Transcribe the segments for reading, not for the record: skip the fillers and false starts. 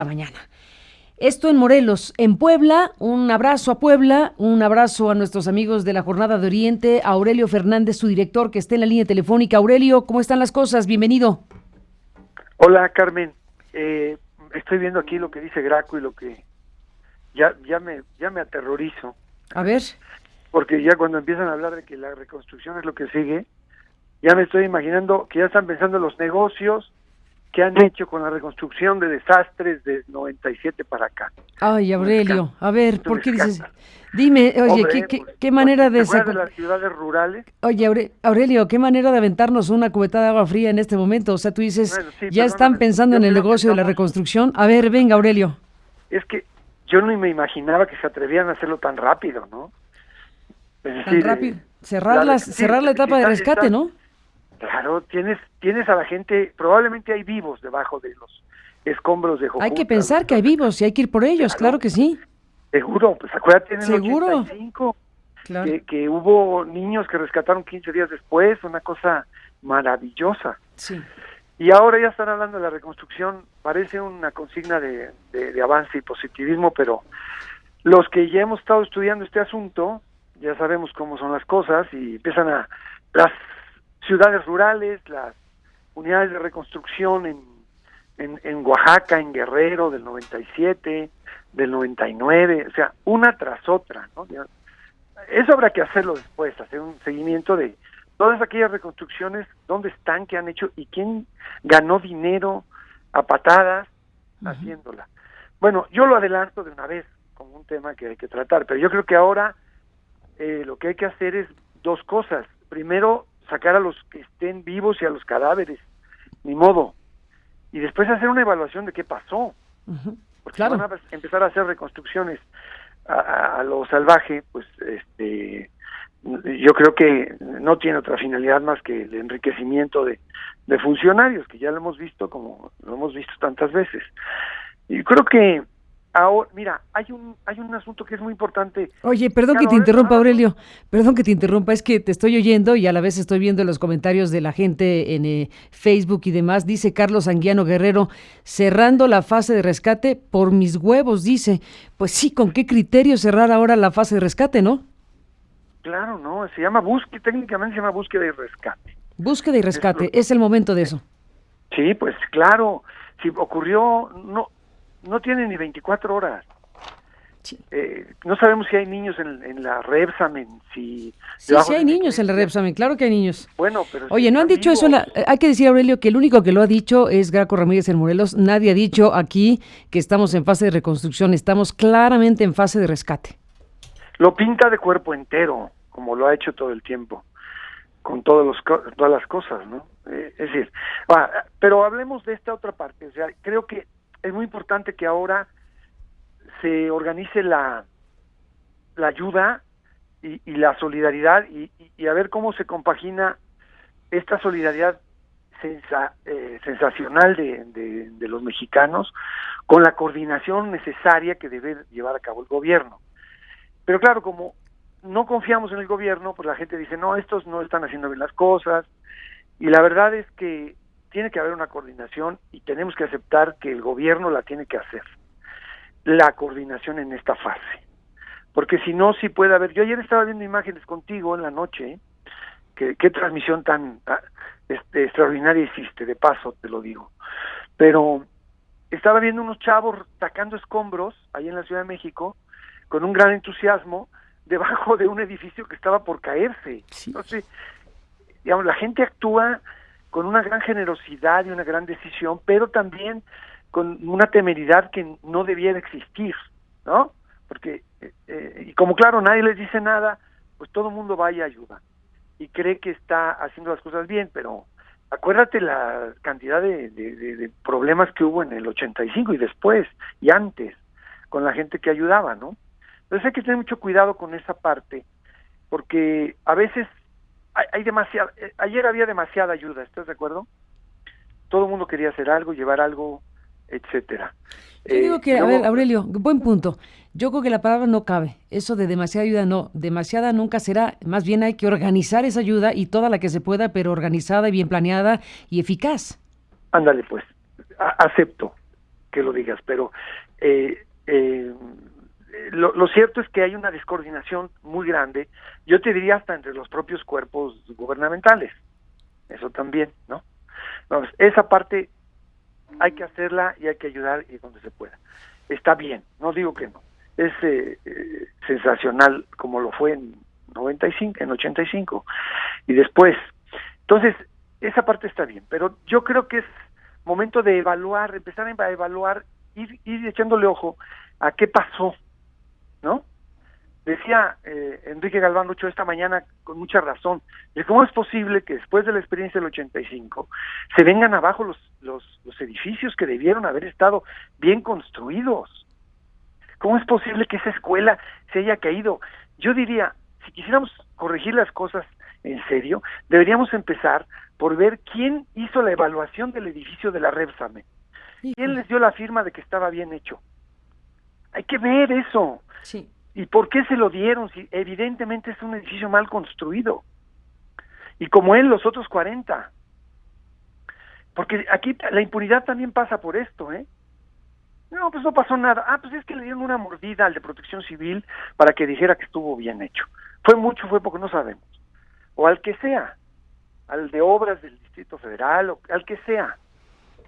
la mañana. Esto en Morelos. En Puebla, un abrazo a Puebla, un abrazo a nuestros amigos de la Jornada de Oriente, a Aurelio Fernández, su director, que está en la línea telefónica. Aurelio, ¿cómo están las cosas? Bienvenido. Hola, Carmen. Estoy viendo aquí lo que dice Graco y lo que ya me aterrorizo. A ver. Porque ya cuando empiezan a hablar de que la reconstrucción es lo que sigue, ya me estoy imaginando que ya están pensando en los negocios que han hecho con la reconstrucción de desastres de 97 para acá. Ay, Aurelio, a ver, ¿por qué dices? Escándalo. Dime, oye, Hombre, ¿qué manera de ¿te acuerdas de las ciudades rurales? Oye, Aurelio, ¿qué manera de aventarnos una cubeta de agua fría en este momento? O sea, tú dices, Bueno, sí, ya perdóname, están pensando yo en el creo que negocio de la estamos... reconstrucción. A ver, venga, Aurelio. Es que yo no me imaginaba que se atrevían a hacerlo tan rápido, ¿no? Es Tan decir, rápido. Cerrar la etapa de rescate, ¿no? Claro, tienes a la gente, probablemente hay vivos debajo de los escombros de Jojutla. Hay que pensar que hay vivos y hay que ir por ellos, claro que sí. Seguro, pues acuérdate en el Seguro. 85 Claro. que hubo niños que rescataron 15 días después, una cosa maravillosa. Sí. Y ahora ya están hablando de la reconstrucción, parece una consigna de avance y positivismo, pero los que ya hemos estado estudiando este asunto, ya sabemos cómo son las cosas y empiezan las ciudades rurales, las unidades de reconstrucción en Oaxaca, en Guerrero, del 97, del 99, o sea, una tras otra, ¿no? Eso habrá que hacerlo después, hacer un seguimiento de todas aquellas reconstrucciones, dónde están, qué han hecho y quién ganó dinero a patadas haciéndola. Bueno, yo lo adelanto de una vez como un tema que hay que tratar, pero yo creo que ahora lo que hay que hacer es dos cosas. Primero, sacar a los que estén vivos y a los cadáveres, ni modo. Y después hacer una evaluación de qué pasó. Porque claro. si van a empezar a hacer reconstrucciones a lo salvaje, pues yo creo que no tiene otra finalidad más que el enriquecimiento de funcionarios, que ya lo hemos visto como lo hemos visto tantas veces. Y creo que ahora, mira, hay un asunto que es muy importante. Oye, perdón que te interrumpa, Aurelio, perdón que te interrumpa, es que te estoy oyendo y a la vez estoy viendo los comentarios de la gente en Facebook y demás. Dice Carlos Anguiano Guerrero, cerrando la fase de rescate por mis huevos, dice. Pues sí, ¿con qué criterio cerrar ahora la fase de rescate, no? Claro, no, se llama búsqueda, técnicamente se llama búsqueda y rescate. Búsqueda y rescate, es el momento de eso. Sí, pues claro, si ocurrió, no tiene ni 24 horas. Sí. No sabemos si hay niños en la Repsamen, Sí, hay niños en la Repsamen, claro que hay niños. Bueno, pero... Oye, no han dicho vivos. Eso, hay que decir, Aurelio, que el único que lo ha dicho es Graco Ramírez en Morelos. Nadie ha dicho aquí que estamos en fase de reconstrucción, estamos claramente en fase de rescate. Lo pinta de cuerpo entero, como lo ha hecho todo el tiempo, con todas las cosas, ¿no? Es decir, pero hablemos de esta otra parte. O sea, creo que es muy importante que ahora se organice la ayuda y la solidaridad y a ver cómo se compagina esta solidaridad sensacional de los mexicanos con la coordinación necesaria que debe llevar a cabo el gobierno. Pero claro, como no confiamos en el gobierno, pues la gente dice, no, estos no están haciendo bien las cosas, y la verdad es que tiene que haber una coordinación y tenemos que aceptar que el gobierno la tiene que hacer, la coordinación en esta fase, porque si no, sí puede haber. Yo ayer estaba viendo imágenes contigo en la noche, qué transmisión tan extraordinaria hiciste, de paso te lo digo, pero estaba viendo unos chavos sacando escombros ahí en la Ciudad de México, con un gran entusiasmo, debajo de un edificio que estaba por caerse. Sí. Entonces, digamos, la gente actúa con una gran generosidad y una gran decisión, pero también con una temeridad que no debiera existir, ¿no? Porque, y como claro, nadie les dice nada, pues todo el mundo va y ayuda, y cree que está haciendo las cosas bien, pero acuérdate la cantidad de problemas que hubo en el 85 y después, y antes, con la gente que ayudaba, ¿no? Entonces hay que tener mucho cuidado con esa parte, porque a veces hay demasiada, ayer había demasiada ayuda, ¿estás de acuerdo? Todo el mundo quería hacer algo, llevar algo, etcétera. Yo digo que, luego, a ver, Aurelio, buen punto. Yo creo que la palabra no cabe. Eso de demasiada ayuda no. Demasiada nunca será. Más bien hay que organizar esa ayuda y toda la que se pueda, pero organizada y bien planeada y eficaz. Ándale, pues. Acepto. que lo digas, pero lo cierto es que hay una descoordinación muy grande, yo te diría hasta entre los propios cuerpos gubernamentales, eso también, ¿no? Vamos, esa parte hay que hacerla y hay que ayudar y donde se pueda. Está bien, no digo que no. Es sensacional como lo fue en 95, en 85 y después. Entonces, esa parte está bien, pero yo creo que es momento de evaluar, empezar a evaluar, ir echándole ojo a qué pasó, ¿no? Decía Enrique Galván Lucho esta mañana con mucha razón, de cómo es posible que después de la experiencia del 85 se vengan abajo los edificios que debieron haber estado bien construidos. ¿Cómo es posible que esa escuela se haya caído? Yo diría, si quisiéramos corregir las cosas en serio, deberíamos empezar por ver quién hizo la evaluación del edificio de la Repsamen. ¿Quién les dio la firma de que estaba bien hecho? Hay que ver eso. Sí. ¿Y por qué se lo dieron? Si evidentemente es un edificio mal construido. Y como él, los otros 40. Porque aquí la impunidad también pasa por esto, ¿eh? No, pues no pasó nada. Ah, pues es que le dieron una mordida al de Protección Civil para que dijera que estuvo bien hecho. Fue mucho, fue poco, no sabemos. O al que sea, al de Obras del Distrito Federal, o al que sea.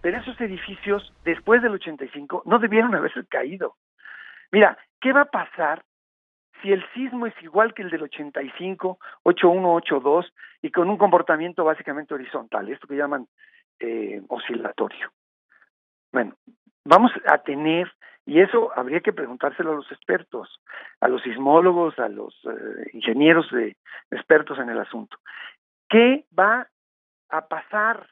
Pero esos edificios, después del 85, no debieron haberse caído. Mira, ¿qué va a pasar si el sismo es igual que el del 85, 81, 82, y con un comportamiento básicamente horizontal, esto que llaman oscilatorio? Bueno, vamos a tener, y eso habría que preguntárselo a los expertos, a los sismólogos, a los ingenieros expertos en el asunto. ¿Qué va a pasar?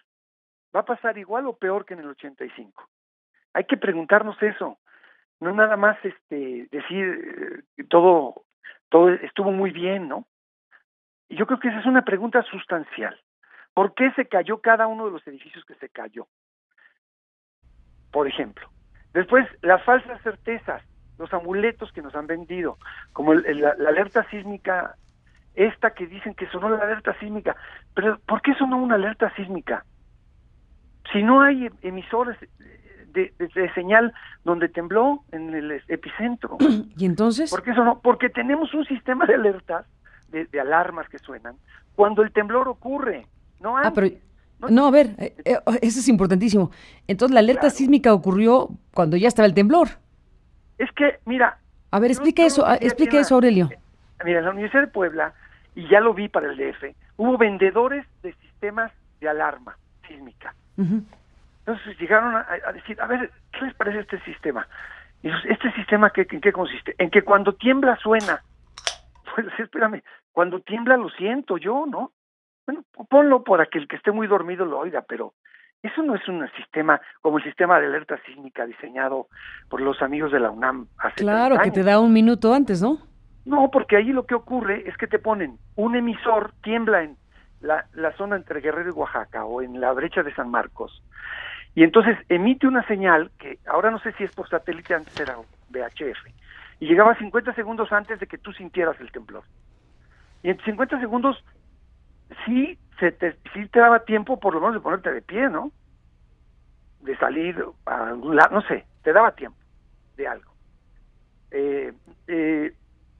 ¿Va a pasar igual o peor que en el 85? Hay que preguntarnos eso. No nada más decir todo estuvo muy bien, ¿no? Y yo creo que esa es una pregunta sustancial. ¿Por qué se cayó cada uno de los edificios que se cayó? Por ejemplo. Después, las falsas certezas, los amuletos que nos han vendido, como la alerta sísmica, esta que dicen que sonó la alerta sísmica. Pero ¿por qué sonó una alerta sísmica? Si no hay emisores de señal donde tembló en el epicentro. ¿Y entonces? ¿Por qué eso no? Porque tenemos un sistema de alertas, de alarmas que suenan, cuando el temblor ocurre, no antes. Pero, no, a ver, eso es importantísimo. Entonces, la alerta sísmica ocurrió cuando ya estaba el temblor. Es que, mira... A ver, explica eso, Aurelio. Mira, en la Universidad de Puebla, y ya lo vi para el DF, hubo vendedores de sistemas de alarma sísmica. Uh-huh. Entonces llegaron a decir, a ver, ¿qué les parece este sistema? Y ¿este sistema en qué consiste? En que cuando tiembla suena. Pues espérame, cuando tiembla lo siento yo, ¿no? Bueno, ponlo para que el que esté muy dormido lo oiga, pero eso no es un sistema como el sistema de alerta sísmica diseñado por los amigos de la UNAM hace 30 años. Que te da un minuto antes, ¿no? No, porque ahí lo que ocurre es que te ponen un emisor, tiembla en la zona entre Guerrero y Oaxaca o en la brecha de San Marcos, y entonces emite una señal que ahora no sé si es por satélite, antes era VHF, y llegaba 50 segundos antes de que tú sintieras el temblor. Y en 50 segundos sí te daba tiempo por lo menos de ponerte de pie, ¿no? De salir a algún lado, no sé, te daba tiempo de algo.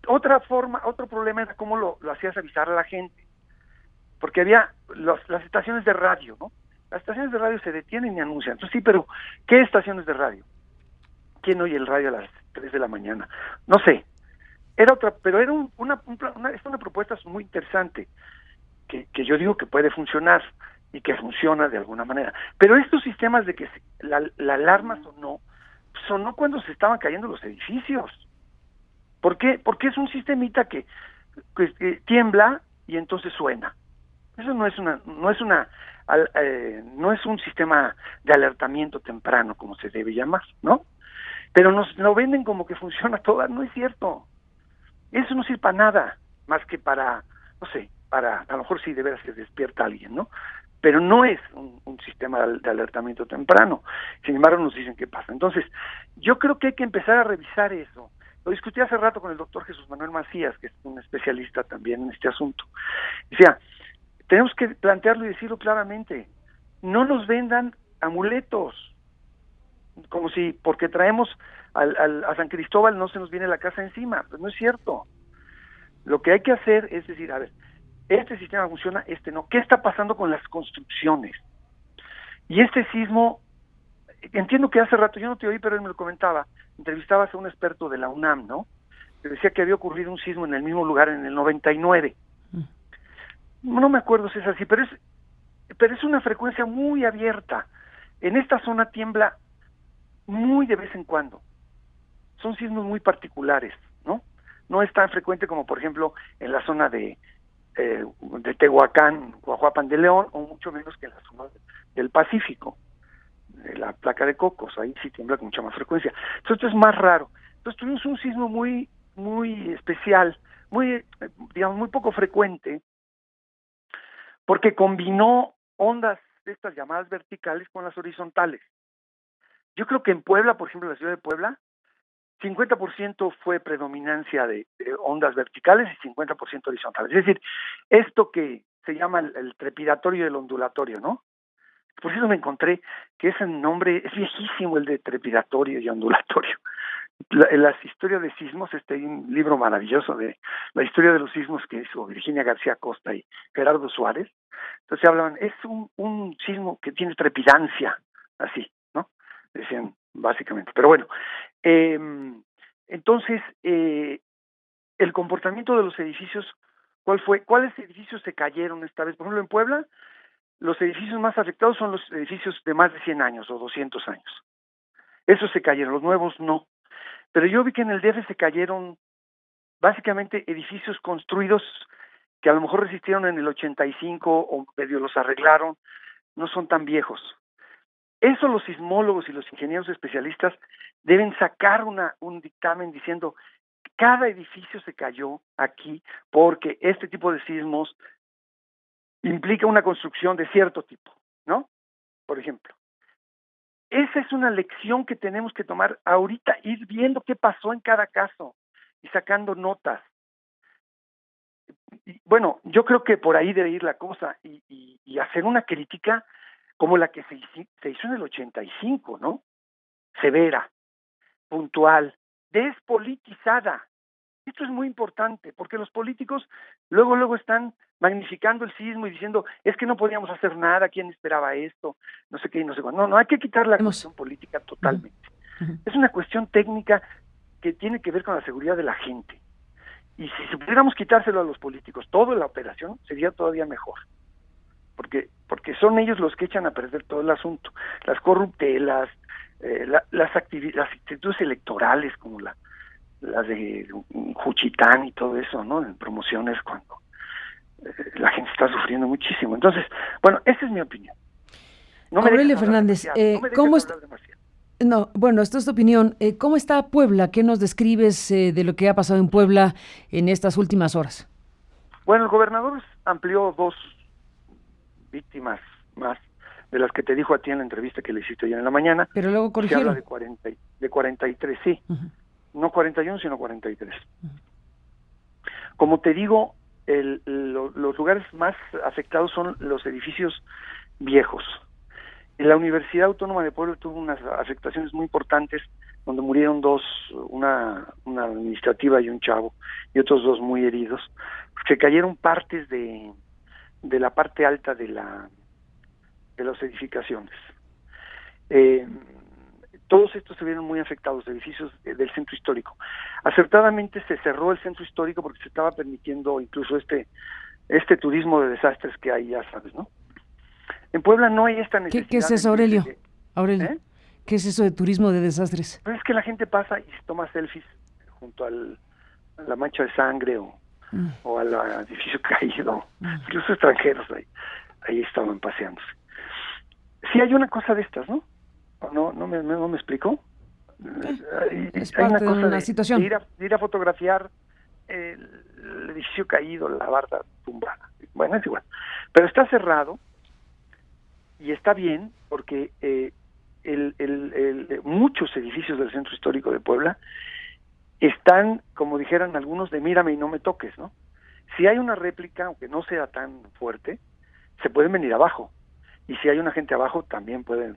Otro problema era cómo lo hacías avisar a la gente, porque había las estaciones de radio, ¿no? Las estaciones de radio se detienen y anuncian. Entonces, sí, pero ¿qué estaciones de radio? ¿Quién oye el radio a las 3 de la mañana? No sé. Era una propuesta muy interesante que yo digo que puede funcionar y que funciona de alguna manera. Pero estos sistemas de que la alarma sonó cuando se estaban cayendo los edificios. ¿Por qué? Porque es un sistemita que tiembla y entonces suena. Eso no es un sistema de alertamiento temprano, como se debe llamar, ¿no? Pero nos lo venden como que funciona todo, no es cierto. Eso no sirve para nada, más que para, no sé, a lo mejor sí de veras se despierta alguien, ¿no? Pero no es un sistema de alertamiento temprano. Sin embargo, nos dicen qué pasa. Entonces, yo creo que hay que empezar a revisar eso. Lo discutí hace rato con el doctor Jesús Manuel Macías, que es un especialista también en este asunto. Decía, tenemos que plantearlo y decirlo claramente. No nos vendan amuletos. como si porque traemos a San Cristóbal no se nos viene la casa encima. Pues no es cierto. Lo que hay que hacer es decir, a ver, este sistema funciona, este no. ¿Qué está pasando con las construcciones? Y este sismo, entiendo que hace rato, yo no te oí, pero él me lo comentaba, entrevistabas a un experto de la UNAM, ¿no? Que decía que había ocurrido un sismo en el mismo lugar en el 99. No me acuerdo si es así, pero es una frecuencia muy abierta. En esta zona tiembla muy de vez en cuando. Son sismos muy particulares, ¿no? No es tan frecuente como, por ejemplo, en la zona de Tehuacán, Coahuapan de León, o mucho menos que en la zona del Pacífico, de la placa de Cocos. Ahí sí tiembla con mucha más frecuencia. Entonces, esto es más raro. Entonces, tuvimos un sismo muy especial, digamos, muy poco frecuente, porque combinó ondas de estas llamadas verticales con las horizontales. Yo creo que en Puebla, por ejemplo, en la ciudad de Puebla, 50% fue predominancia de ondas verticales y 50% horizontales. Es decir, esto que se llama el trepidatorio y el ondulatorio, ¿no? Por eso me encontré que ese nombre es viejísimo, el de trepidatorio y ondulatorio. Las historias de sismos, hay un libro maravilloso de la historia de los sismos que hizo Virginia García Costa y Gerardo Suárez. Entonces hablaban, es un sismo que tiene trepidancia, así, ¿no? Decían básicamente. Pero bueno, entonces, el comportamiento de los edificios, ¿cuál fue? ¿Cuáles edificios se cayeron esta vez? Por ejemplo, en Puebla, los edificios más afectados son los edificios de más de 100 años o 200 años. Esos se cayeron, los nuevos no. Pero yo vi que en el DF se cayeron básicamente edificios construidos que a lo mejor resistieron en el 85 o medio los arreglaron, no son tan viejos. Eso los sismólogos y los ingenieros especialistas deben sacar un dictamen diciendo cada edificio se cayó aquí porque este tipo de sismos implica una construcción de cierto tipo, ¿no? Por ejemplo. Esa es una lección que tenemos que tomar ahorita, ir viendo qué pasó en cada caso y sacando notas. Y, bueno, yo creo que por ahí debe ir la cosa y hacer una crítica como la que se hizo en el 85, ¿no? Severa, puntual, despolitizada. Esto es muy importante, porque los políticos luego están magnificando el sismo y diciendo, es que no podíamos hacer nada, ¿quién esperaba esto? No sé qué y no sé cuándo. No, hay que quitar la cuestión política totalmente. Es una cuestión técnica que tiene que ver con la seguridad de la gente. Y si pudiéramos quitárselo a los políticos, toda la operación sería todavía mejor. Porque son ellos los que echan a perder todo el asunto. Las corruptelas, las actitudes electorales como las de Juchitán y todo eso, ¿no? En promociones cuando la gente está sufriendo muchísimo. Entonces, bueno, esa es mi opinión. No Aurelio Fernández, ¿cómo está? No, bueno, esta es tu opinión. ¿Cómo está Puebla? ¿Qué nos describes de lo que ha pasado en Puebla en estas últimas horas? Bueno, el gobernador amplió 2 víctimas más de las que te dijo a ti en la entrevista que le hiciste ayer en la mañana. Pero luego corrigieron. Se habla de 43, sí. No 41, sino 43. Como te digo, los lugares más afectados son los edificios viejos. La Universidad Autónoma de Puebla tuvo unas afectaciones muy importantes, donde murieron 2, una administrativa y un chavo, y otros 2 muy heridos. Se cayeron partes de la parte alta de las edificaciones. Todos estos se vieron muy afectados, edificios del centro histórico. Acertadamente se cerró el centro histórico porque se estaba permitiendo incluso este turismo de desastres que hay, ya sabes, ¿no? En Puebla no hay esta necesidad. ¿Qué es eso, Aurelio? Aurelio, ¿qué es eso de turismo de desastres? Pues es que la gente pasa y se toma selfies junto a la mancha de sangre o al edificio caído. Incluso extranjeros ahí estaban paseándose. Sí hay una cosa de estas, ¿no? ¿No me explico? Es parte de una situación. De ir a fotografiar el edificio caído, la barda tumbada. Bueno, es igual. Pero está cerrado y está bien porque muchos edificios del centro histórico de Puebla están, como dijeran algunos, de mírame y no me toques, ¿no? Si hay una réplica, aunque no sea tan fuerte, se pueden venir abajo. Y si hay una gente abajo, también pueden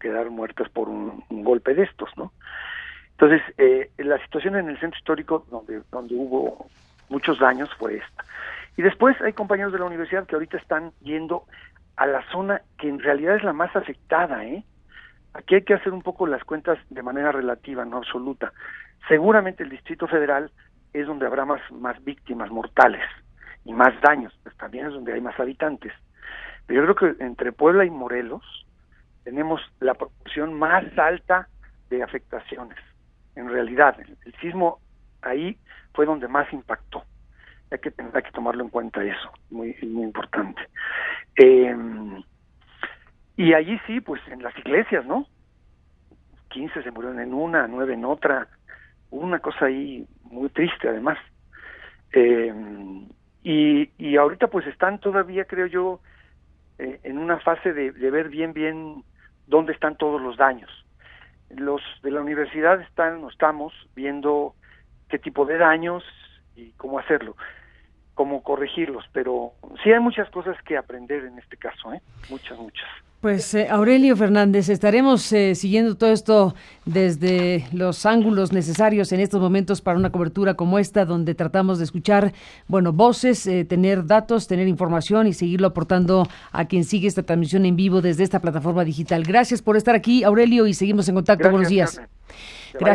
quedar muertas por un golpe de estos, ¿no? Entonces, la situación en el centro histórico donde hubo muchos daños fue esta. Y después hay compañeros de la universidad que ahorita están yendo a la zona que en realidad es la más afectada, ¿eh? Aquí hay que hacer un poco las cuentas de manera relativa, no absoluta. Seguramente el Distrito Federal es donde habrá más víctimas mortales y más daños, pues también es donde hay más habitantes. Pero yo creo que entre Puebla y Morelos tenemos la proporción más alta de afectaciones. En realidad, el sismo ahí fue donde más impactó. Hay que tomarlo en cuenta eso, muy importante. Y allí sí, pues en las iglesias, ¿no? 15 se murieron en una, 9 en otra. Hubo una cosa ahí muy triste, además. Y ahorita pues están todavía, creo yo, en una fase de ver bien dónde están todos los daños. Los de la universidad estamos viendo qué tipo de daños y cómo hacerlo, cómo corregirlos, pero sí hay muchas cosas que aprender en este caso, muchas. Pues Aurelio Fernández, estaremos siguiendo todo esto desde los ángulos necesarios en estos momentos para una cobertura como esta, donde tratamos de escuchar, voces, tener datos, tener información y seguirlo aportando a quien sigue esta transmisión en vivo desde esta plataforma digital. Gracias por estar aquí, Aurelio, y seguimos en contacto. Gracias, Buenos días. Carmen.